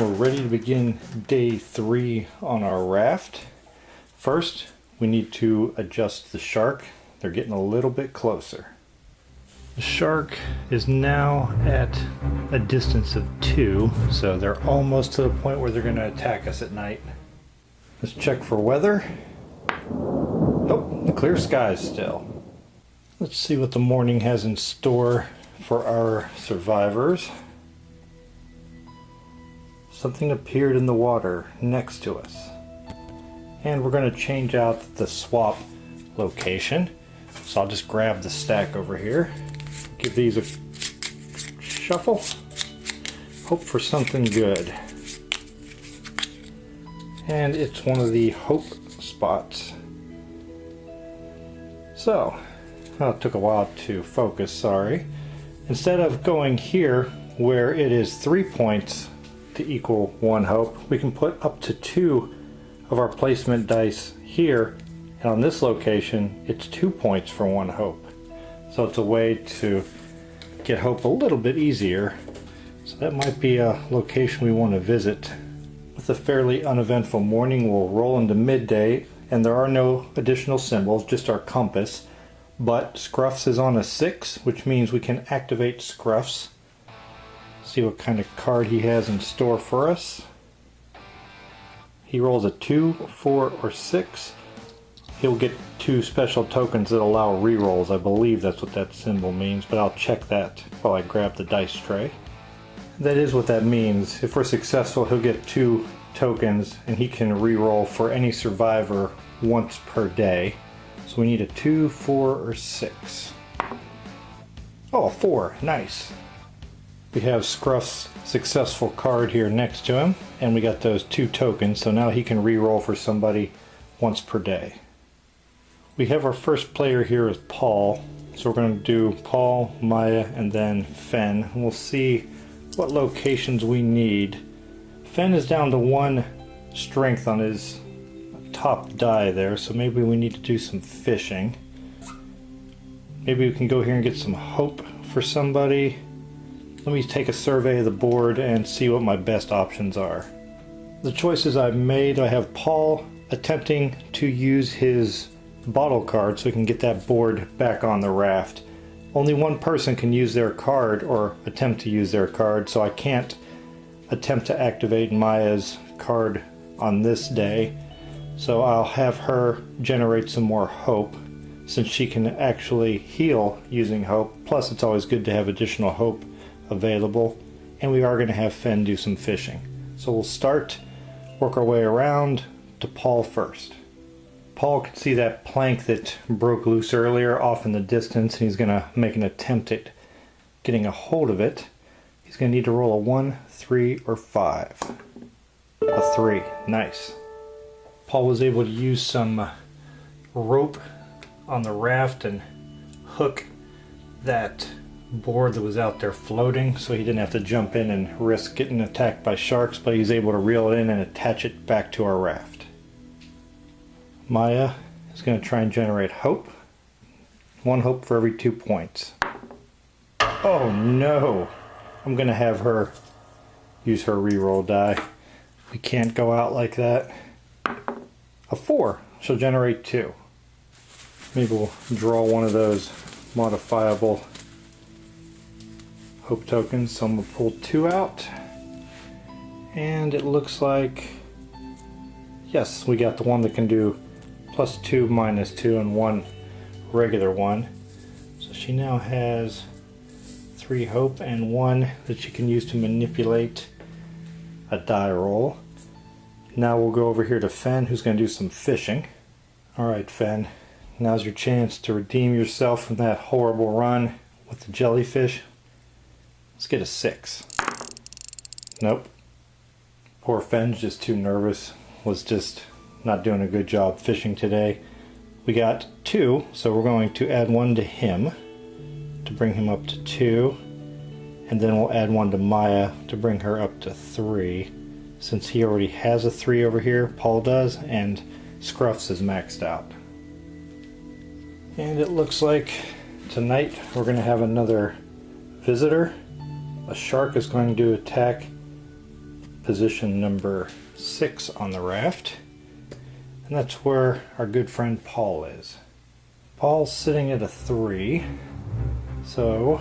We're ready to begin day 3 on our raft. First, we need to adjust the shark. They're getting a little bit closer. The shark is now at a distance of 2, so they're almost to the point where they're going to attack us at night. Let's check for weather. Oh, the clear skies still. Let's see what the morning has in store for our survivors. Something appeared in the water next to us. And we're going to change out the swap location. So I'll just grab the stack over here. Give these a shuffle. Hope for something good. And it's one of the hope spots. So, it took a while to focus, sorry. Instead of going here where it is 3 points to equal 1 hope, we can put up to 2 of our placement dice here, and on this location it's 2 points for 1 hope. So it's a way to get hope a little bit easier. So that might be a location we want to visit. With a fairly uneventful morning, we'll roll into midday, and there are no additional symbols, just our compass. But Scruffs is on a 6, which means we can activate Scruffs. See what kind of card he has in store for us. He rolls a 2, 4, or 6. He'll get 2 special tokens that allow rerolls. I believe that's what that symbol means, but I'll check that while I grab the dice tray. That is what that means. If we're successful, he'll get 2 tokens, and he can reroll for any survivor once per day. So we need a 2, 4, or 6. Oh, a 4. Nice. We have Scruff's successful card here next to him, and we got those 2 tokens, so now he can re-roll for somebody once per day. We have our first player here is Paul, so we're going to do Paul, Maya, and then Fen. We'll see what locations we need. Fen is down to 1 strength on his top die there, so maybe we need to do some fishing. Maybe we can go here and get some hope for somebody. Let me take a survey of the board and see what my best options are. The choices I've made, I have Paul attempting to use his bottle card so he can get that board back on the raft. Only 1 person can use their card or attempt to use their card, so I can't attempt to activate Maya's card on this day. So I'll have her generate some more hope, since she can actually heal using hope. Plus it's always good to have additional hope available, and we are going to have Fen do some fishing. So we'll work our way around to Paul first. Paul can see that plank that broke loose earlier off in the distance, and he's going to make an attempt at getting a hold of it. He's going to need to roll a 1, 3, or 5. A 3. Nice. Paul was able to use some rope on the raft and hook that board that was out there floating, so he didn't have to jump in and risk getting attacked by sharks, but he's able to reel it in and attach it back to our raft. Maya is going to try and generate hope. 1 hope for every 2 points. Oh no! I'm going to have her use her reroll die. We can't go out like that. A 4. She'll generate 2. Maybe we'll draw one of those modifiable hope tokens. So I'm going to pull 2 out. And it looks like, yes, we got the one that can do +2, -2, and 1 regular one. So she now has 3 hope and 1 that she can use to manipulate a die roll. Now we'll go over here to Fen, who's going to do some fishing. Alright Fen, now's your chance to redeem yourself from that horrible run with the jellyfish. Let's get a 6. Nope. Poor Fen's just too nervous. Was just not doing a good job fishing today. We got 2, so we're going to add 1 to him to bring him up to 2. And then we'll add 1 to Maya to bring her up to 3. Since he already has a 3 over here, Paul does, and Scruffs is maxed out. And it looks like tonight we're going to have another visitor. A shark is going to attack position number 6 on the raft. And that's where our good friend Paul is. Paul's sitting at a 3. So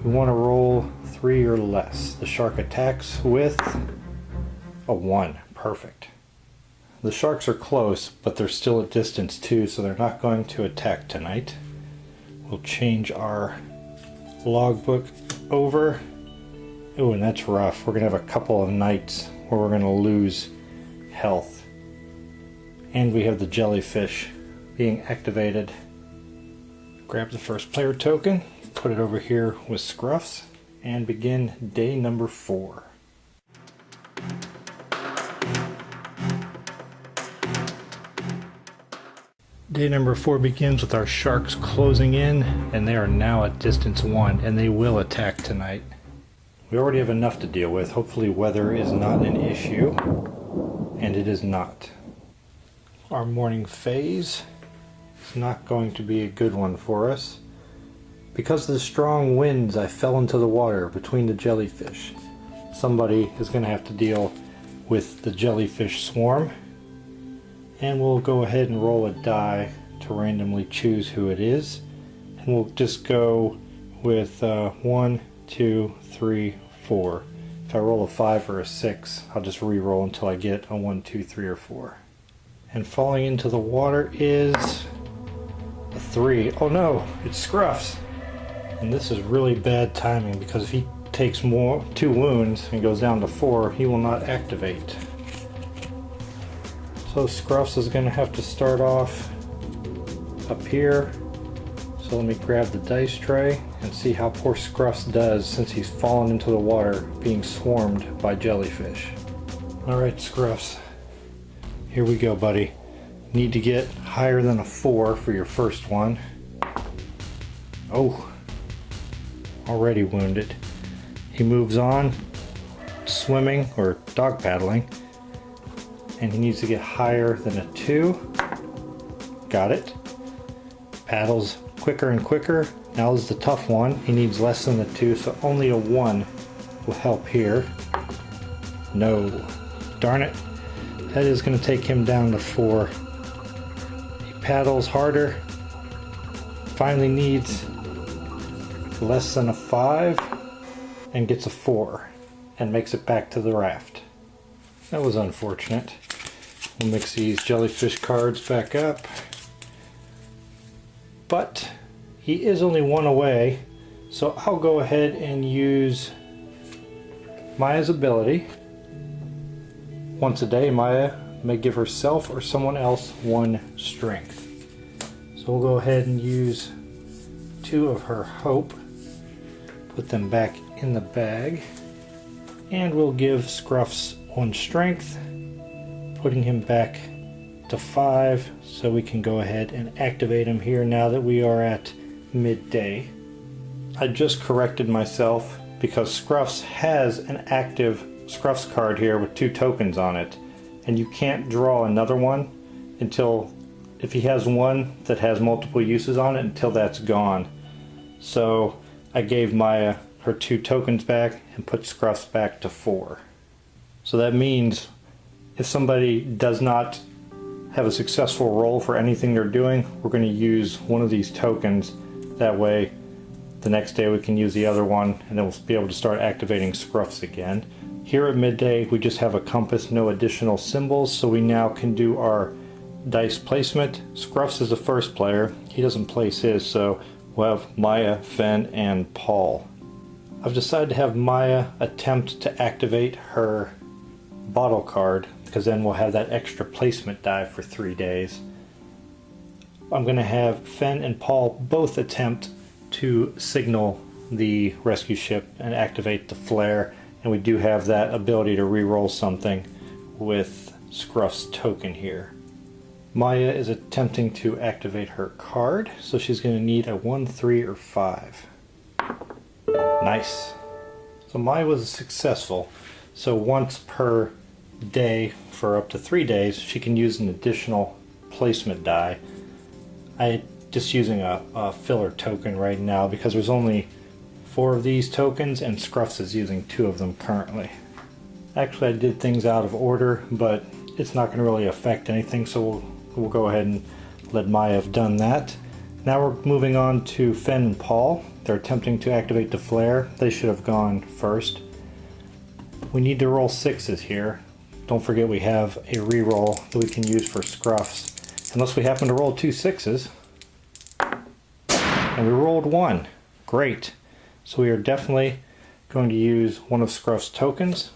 we want to roll 3 or less. The shark attacks with a 1. Perfect. The sharks are close, but they're still at distance 2, so they're not going to attack tonight. We'll change our logbook over. Oh, and that's rough. We're going to have a couple of nights where we're going to lose health. And we have the jellyfish being activated. Grab the first player token, put it over here with Scruffs, and begin day number 4. Day number 4 begins with our sharks closing in, and they are now at distance 1, and they will attack tonight. We already have enough to deal with. Hopefully weather is not an issue, and it is not. Our morning phase is not going to be a good one for us. Because of the strong winds, I fell into the water between the jellyfish. Somebody is going to have to deal with the jellyfish swarm. And we'll go ahead and roll a die to randomly choose who it is. And we'll just go with 1, 2, 3, 4. If I roll a 5 or a 6, I'll just re-roll until I get a 1, 2, 3, or 4. And falling into the water is a 3. Oh no, it's Scruffs. And this is really bad timing because if he takes 2 wounds and goes down to 4, he will not activate. So Scruffs is going to have to start off up here. So let me grab the dice tray and see how poor Scruffs does since he's fallen into the water being swarmed by jellyfish. Alright Scruffs, here we go buddy. Need to get higher than a 4 for your first one. Oh, already wounded. He moves on, swimming or dog paddling. And he needs to get higher than a 2. Got it. Paddles quicker and quicker. Now is the tough one. He needs less than a 2, so only a 1 will help here. No. Darn it. That is going to take him down to 4. He paddles harder. Finally needs less than a 5 and gets a 4 and makes it back to the raft. That was unfortunate. We'll mix these jellyfish cards back up. But he is only 1 away, so I'll go ahead and use Maya's ability. Once a day, Maya may give herself or someone else 1 strength. So we'll go ahead and use 2 of her hope. Put them back in the bag. And we'll give Scruffs 1 strength, putting him back to 5 so we can go ahead and activate him here now that we are at midday. I just corrected myself because Scruffs has an active Scruffs card here with 2 tokens on it, and you can't draw another one until, if he has one that has multiple uses on it, until that's gone. So I gave Maya her 2 tokens back and put Scruffs back to 4. So that means if somebody does not have a successful roll for anything they're doing, we're going to use one of these tokens. That way the next day we can use the other one, and then we'll be able to start activating Scruffs again. Here at midday we just have a compass, no additional symbols, so we now can do our dice placement. Scruffs is the first player. He doesn't place his, so we'll have Maya, Fen, and Paul. I've decided to have Maya attempt to activate her bottle card, because then we'll have that extra placement die for 3 days. I'm going to have Fen and Paul both attempt to signal the rescue ship and activate the flare, and we do have that ability to re-roll something with Scruff's token here. Maya is attempting to activate her card, so she's going to need a 1, 3, or 5. Nice. So Maya was successful. So once per day for up to 3 days, she can use an additional placement die. I'm just using a filler token right now because there's only 4 of these tokens and Scruffs is using 2 of them currently. Actually, I did things out of order, but it's not going to really affect anything, so we'll go ahead and let Maya have done that. Now we're moving on to Fen and Paul. They're attempting to activate the flare. They should have gone first. We need to roll 6s here. Don't forget we have a reroll that we can use for Scruffs. Unless we happen to roll 2 6s. And we rolled 1. Great. So we are definitely going to use one of Scruff's tokens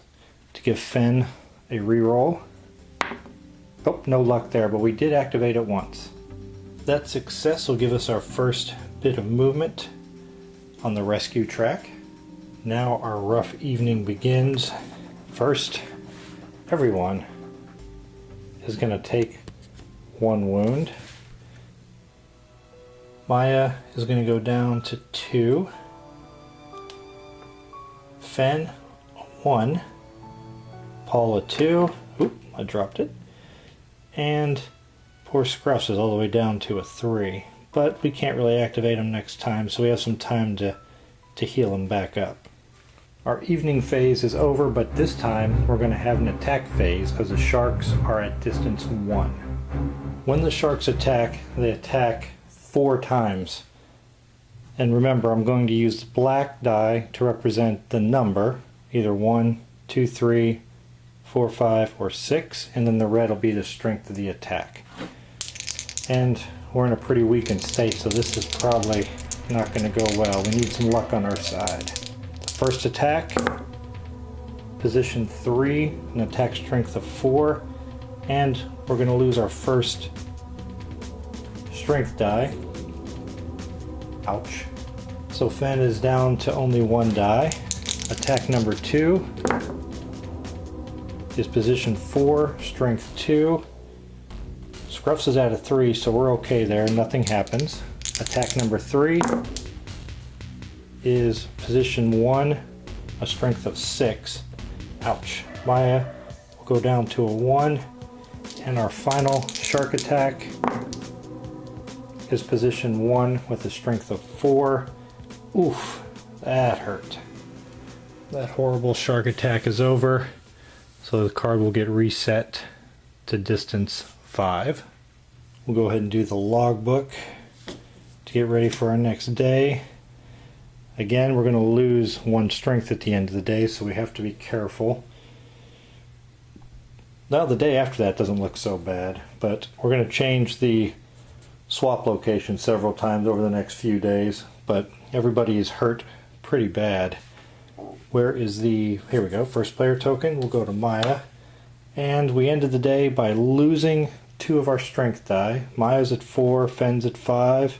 to give Fen a reroll. Oh, no luck there, but we did activate it once. That success will give us our first bit of movement on the rescue track. Now our rough evening begins. First, everyone is going to take 1 wound. Maya is going to go down to 2. Fen, 1. Paul, a 2. Oop, I dropped it. And poor Scruffs is all the way down to a 3. But we can't really activate him next time, so we have some time to heal him back up. Our evening phase is over, but this time we're going to have an attack phase because the sharks are at distance 1. When the sharks attack, they attack 4 times. And remember, I'm going to use the black die to represent the number, either 1, 2, 3, 4, 5, or 6, and then the red will be the strength of the attack. And we're in a pretty weakened state, so this is probably not going to go well. We need some luck on our side. First attack, position 3, an attack strength of 4, and we're going to lose our first strength die. Ouch. So Fen is down to only 1 die. Attack number 2 is position 4, strength 2. Scruffs is at a 3, so we're okay there, nothing happens. Attack number 3 is position 1, a strength of 6. Ouch. Maya will go down to a 1, and our final shark attack is position 1 with a strength of 4. Oof, that hurt. That horrible shark attack is over, so the card will get reset to distance 5. We'll go ahead and do the logbook to get ready for our next day. Again, we're going to lose 1 strength at the end of the day, so we have to be careful. Now the day after that doesn't look so bad, but we're going to change the swap location several times over the next few days, but everybody is hurt pretty bad. Where is the... Here we go, first player token. We'll go to Maya. And we ended the day by losing 2 of our strength die. Maya's at 4, Fen's at 5.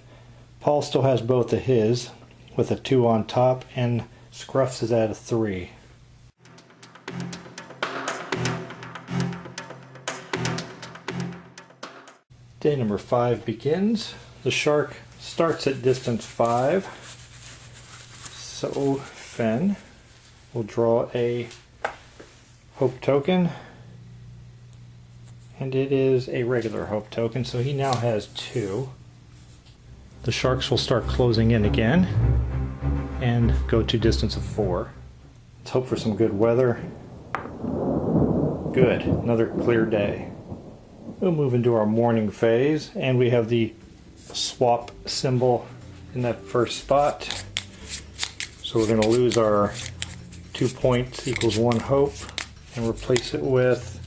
Paul still has both of his, with a 2 on top, and Scruffs is at a 3. Day number 5 begins. The shark starts at distance 5. So Fen will draw a hope token. And it is a regular hope token, so he now has 2. The sharks will start closing in again and go to distance of 4. Let's hope for some good weather. Good, another clear day. We'll move into our morning phase, and we have the swap symbol in that first spot. So we're going to lose our 2 points equals 1 hope and replace it with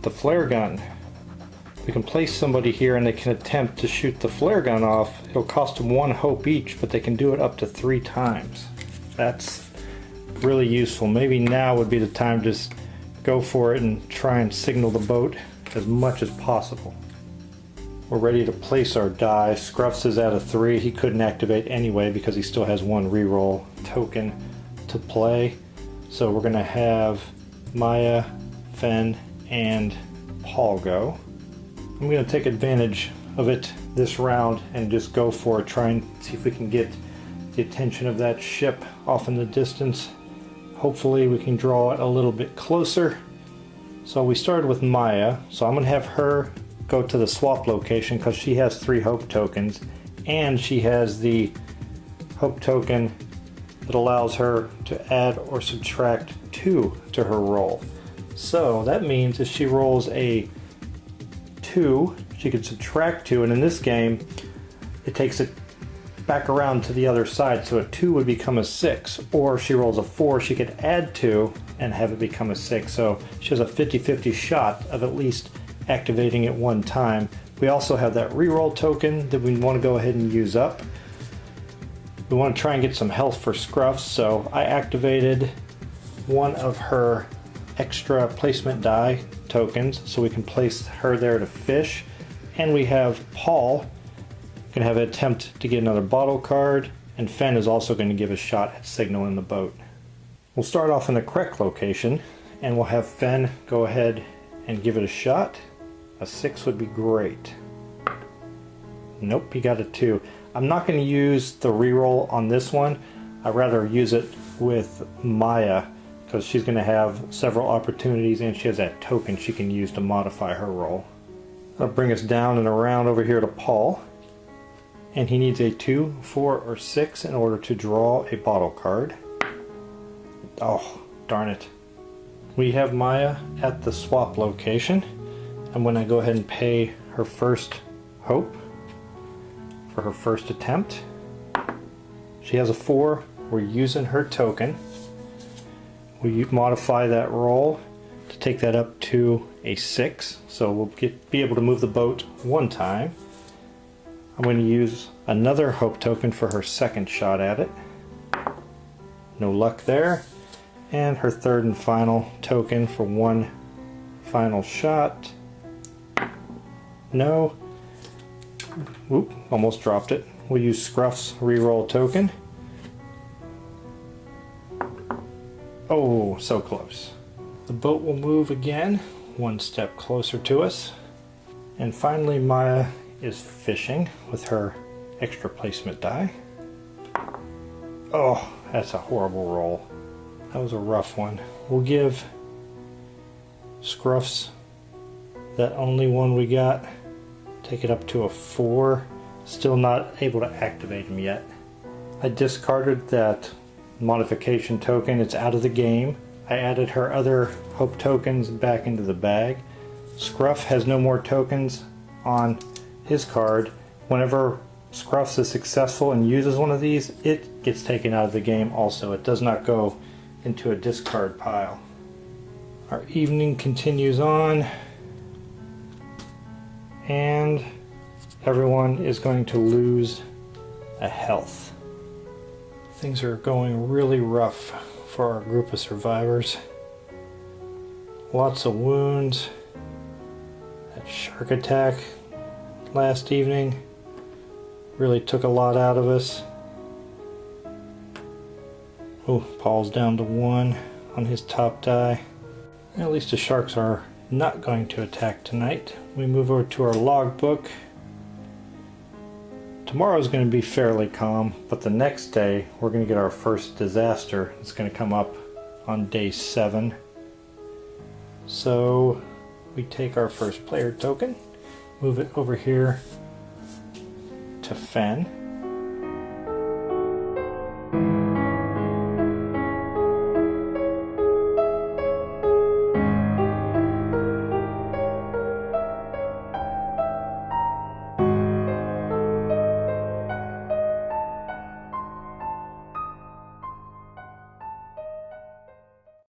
the flare gun. We can place somebody here and they can attempt to shoot the flare gun off. It'll cost them 1 hope each, but they can do it up to 3 times. That's really useful. Maybe now would be the time to just go for it and try and signal the boat as much as possible. We're ready to place our die. Scruffs is at a 3. He couldn't activate anyway because he still has 1 reroll token to play. So we're going to have Maya, Fen, and Paul go. I'm going to take advantage of it this round and just go for it, try and see if we can get the attention of that ship off in the distance. Hopefully we can draw it a little bit closer. So we started with Maya, so I'm going to have her go to the swap location because she has 3 hope tokens and she has the hope token that allows her to add or subtract 2 to her roll. So that means if she rolls a 2, she can subtract 2, and in this game it takes it back around to the other side, so a 2 would become a 6. Or if she rolls a 4, she could add 2 and have it become a 6. So she has a 50-50 shot of at least activating it one time. We also have that reroll token that we want to go ahead and use up. We want to try and get some health for Scruffs, so I activated one of her extra placement die tokens so we can place her there to fish. And we have Paul can have an attempt to get another bottle card, and Fen is also going to give a shot at signaling the boat. We'll start off in the correct location, and we'll have Fen go ahead and give it a shot. A 6 would be great. Nope, he got a 2. I'm not going to use the reroll on this one. I'd rather use it with Maya because she's going to have several opportunities and she has that token she can use to modify her roll. That'll bring us down and around over here to Paul. And he needs a 2, 4, or 6 in order to draw a bottle card. Oh, darn it. We have Maya at the swap location. I'm going to go ahead and pay her first hope for her first attempt. She has a 4. We're using her token. We modify that roll to take that up to a 6. So we'll be able to move the boat one time. I'm going to use another hope token for her second shot at it. No luck there. And her third and final token for one final shot. No. Oop, almost dropped it. We'll use Scruffs reroll token. Oh, so close. The boat will move again, one step closer to us. And finally Maya is fishing with her extra placement die. Oh, that's a horrible roll. That was a rough one. We'll give Scruffs that only one we got. Take it up to a 4. Still not able to activate him yet. I discarded that modification token. It's out of the game. I added her other hope tokens back into the bag. Scruff has no more tokens on his card. Whenever Scruffs is successful and uses one of these, it gets taken out of the game also. It does not go into a discard pile. Our evening continues on, and everyone is going to lose a health. Things are going really rough for our group of survivors. Lots of wounds. That shark attack last evening really took a lot out of us. Oh, Paul's down to 1 on his top die. At least the sharks are not going to attack tonight. We move over to our logbook. Tomorrow's going to be fairly calm, but the next day we're going to get our first disaster. It's going to come up on day 7. So we take our first player token, move it over here to Fen.